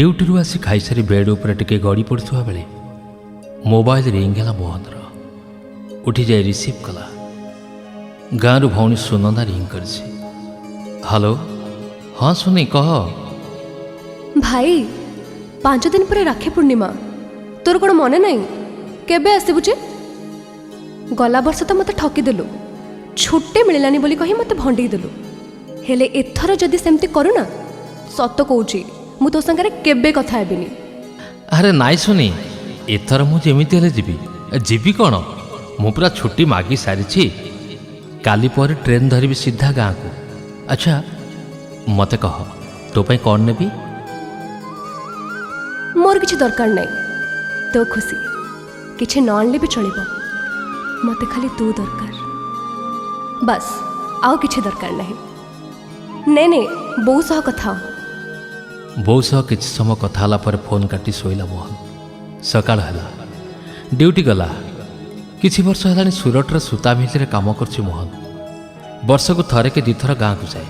Duty आसी खाईसारी bed उपर टिके गड़ी पड़ुवा बेले मोबाइल रिंग है मोहनर। उठी जाए रिसीव कला। गाँव भौणी सुनंदा रिंग कर। हेलो हाँ सुनी कह। भाई 5 दिन पर राखी पूर्णिमा तोर कौन मन ना केबे आसबु जे? गला वर्ष तो मत ठकीदेलु छुट्टी मिलानी बोली कही मत भंडी देलु। हेले एथर जदि सेमती करूना सत कहूची मु तो संगे केबे कथा हेबिनी। अरे नाई सुनी एथर मु जेमिति हेले जीवी कौन मु पूरा छुट्टी मागी सारी। काली पर ट्रेन धरबी सीधा गाँव को। अच्छा मते कह तो पाई कौन नेबी? मोर किछि दरकार नहीं तो खुशी किछि न आनले भी चलिबो। मते खाली तू दरकार बस आउ किछि दरकार नहीं। ने ने बो सह कथा हो। बो सह किछि समय कथा होला पर फोन काटी सोइला मोहन। सकाळ हला ड्यूटी गला। किछि वर्ष हेलानी सुरटर सूता मिल काम करछि मोहन। वर्ष को थरे के दिथर गाँव को जाए।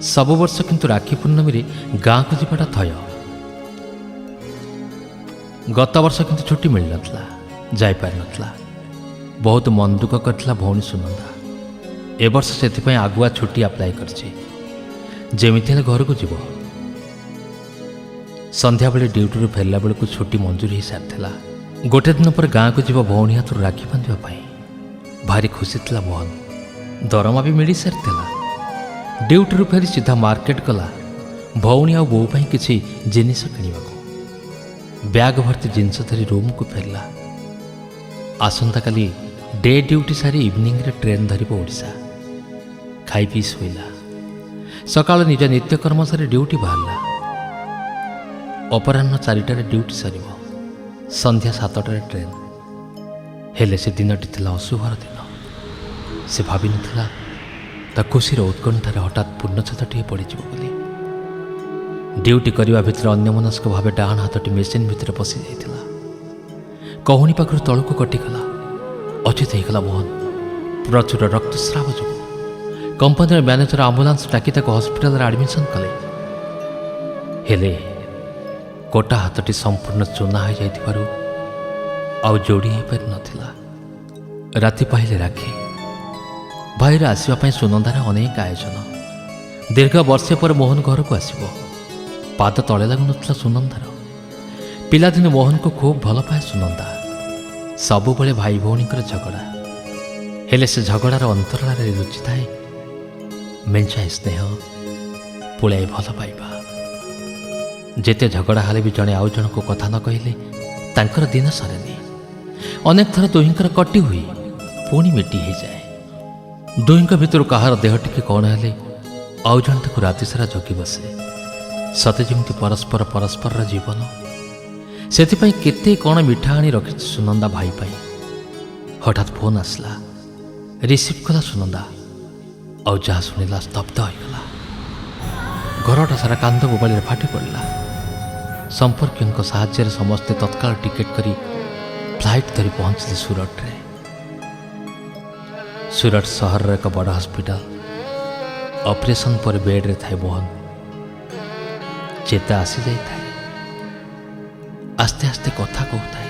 सब वर्ष किंतु राखी पूर्णमी रे गाँव को जीवाटा थय। गत वर्ष किंतु छुट्टी मिल नथला जाई पार नथला। बहुत मन दुख करथिला भौणी सुनंदा। ए वर्ष सेथिपई आगुआ छुट्टी अप्लाई करछि जेमिति हेले घर को जीव। संध्या बेले ड्यूटी फेरला बेल को छुट्टी मंजूर हो सारी। गोटे दिन पर गाँव को जीव भौणी हाथ राखी बांधवाई। भारी खुशी थिला मोहन। दरमा भी मिल सारी। ड्यूटी फेरी सीधा मार्केट गला भौणी आ बो पाई किछि जिनिस किनिबा। बैग भर्ती जिनस धरी रूम को फेरला। आसंता काली डे ड्यूटी सारी इवनिंग रे ट्रेन धरिब ओडिशा। खाई पी सोइला। सकाळ निज नित्यकर्म सारी ड्यूटी बाहरला। अपराह्न 4टार ड्यूटी सर संध्या 7टार ट्रेन। हेले से दिनटी थिला असुभर दिन। से भावी नथिला ता खुशीर उत्कंठार हठात पूर्णछेदटिए पड़िଯିବ ବୋଲି। ड्यूटी करने भितर अन्यमनस्क भाव डाण हाथटी मेसीन भितर पशि जाइथिला। कहूनी पाखर तलू कटिगला। अचेत होगला मोहन। प्रचुर रक्तस्राव जो कंपनी मैनेजर आम्बुलांस डाकी हस्पिटाल एडमिशन कले। हेले कोटा हाथटी संपूर्ण चूना हो जाइथिबारु आउ जोड़ी हो पारि नथिला। राति पाहिले राखी भाईर आसवाई सुनंदार अनेक आयोजन। दीर्घ वर्षे पर मोहन घर को आसब। पाद तले लगुन सुनंदार। पिलादिन मोहन को खूब भल पाए सुनंदा। सबु बेले भाई भौणी झगड़ा हेले से झगड़ार अंतराल रुचि थाए मेंचाए स्नेह पुलाए भल पाइबा। जेते झगड़ा हेले भी जड़े आउ जन को कथा न कहले तांकर दिन सरेनी। अनेक थर दुहिंकर कटी हुई पुणी मिटी हो जाए। दुहिंक भितर कहार देह टिके कौन हेले आउ जन ताकू राति सारा जगी बसे। सते जेमती परस्पर परस्पर जीवन। सेथिपाई केते कौन मिठा आनी रखी सुनंदा भाई पाई। हठात फोन आसला। रिसीव कला सुनंदा। आउ जहाँ शुणिला स्तब्ध होगला। घरटा सारा कांद बोबाली फाटी पड़ला। संपर्क साहाय्य समस्ते तत्काल टिकेट करी फ्लाइट धरी पहुंचले सूरत रे। सूरत सहर एक बड़ हस्पिटाल। ऑपरेशन पर बेड रे थाए मोहन। चेता आसी जाई थाए। आस्ते आस्ते कथा कहूए।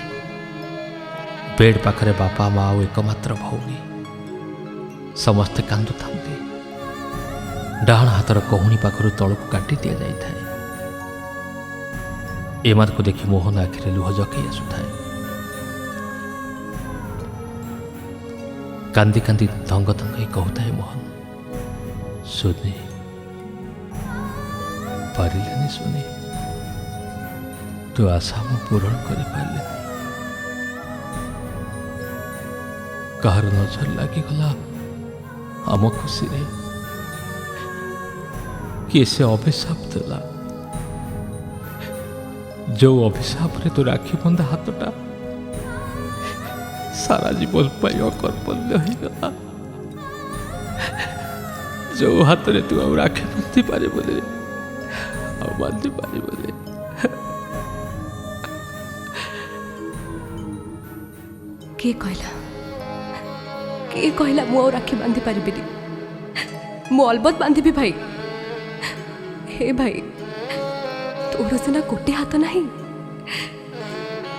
बेड पाखरे बापा माँ और एकमात्र भौणी। समस्ते कांदु थांती। डाण हाथर कहूनी पाखर तल को काटी दि जाए। एमान को देखी मोहन आखिरे लुह जकई आसुए। कांदी कांदी धंग धंग कहूए मोहन सुनी पारिलेनी सुनी तू आशा मु पूरण कर पारे। कहार नजर लगिगला आम खुशी रे। किए से अभिशाप देला। जो अभिशाप रे तो राखी बंधा हाथटा सारा जीवन अकर्मण्य होगला। जो हाथ रे तू आ राखी बांधि पारे बोले बांधि पारे बोले। किए कहला मु राखी बांधि पारि। मु अलबत बांधि भाई। हे भाई तू ତୋର ସିନା ଗୋଟେ ହାତ ନାହିଁ,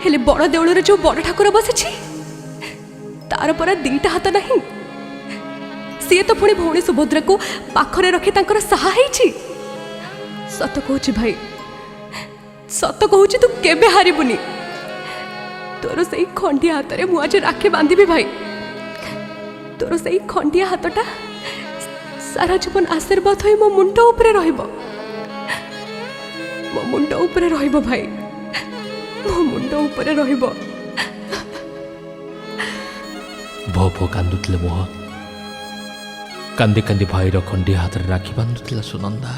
ହେଲେ ବଡ଼ ଦେଉଳରେ ଯୋଉ ବଡ଼ ଠାକୁର ବସିଛି ତାର ପରା ଦିଟା ହାତ ନାହିଁ। ସିଏ ତ ପୁଣି ଭଉଣୀ ସୁଭଦ୍ରାକୁ ପାଖରେ ରଖି ତାଙ୍କର ସାହା ହେଇଛି। ସତ କହୁଛି ଭାଇ, ସତ କହୁଛି ତୁ କେବେ ହାରିବୁନି। ତୋର ସେଇ ଖଣ୍ଡିଆ ହାତରେ ମୁଁ ଆଜି ରାକ୍ଷୀ ବାନ୍ଧିବି ଭାଇ। ତୋର ସେଇ ଖଣ୍ଡିଆ ହାତଟା ସାରା ଜୀବନ ଆଶୀର୍ବାଦ ହୋଇ ମୋ ମୁଣ୍ଡ ଉପରେ ରହିବ, ମୋ ମୁଣ୍ଡ ଉପରେ ରହିବ ଭାଇ, ମୋ ମୁଣ୍ଡ ଉପରେ ରହିବ। ଭୋ ଭୋ କାନ୍ଦୁଥିଲେ ମୋହନ। କାନ୍ଦି କାନ୍ଦି ଭାଇର ଖଣ୍ଡିଆ ହାତରେ ରାକ୍ଷୀ ବାନ୍ଧୁଥିଲା ସୁନନ୍ଦା।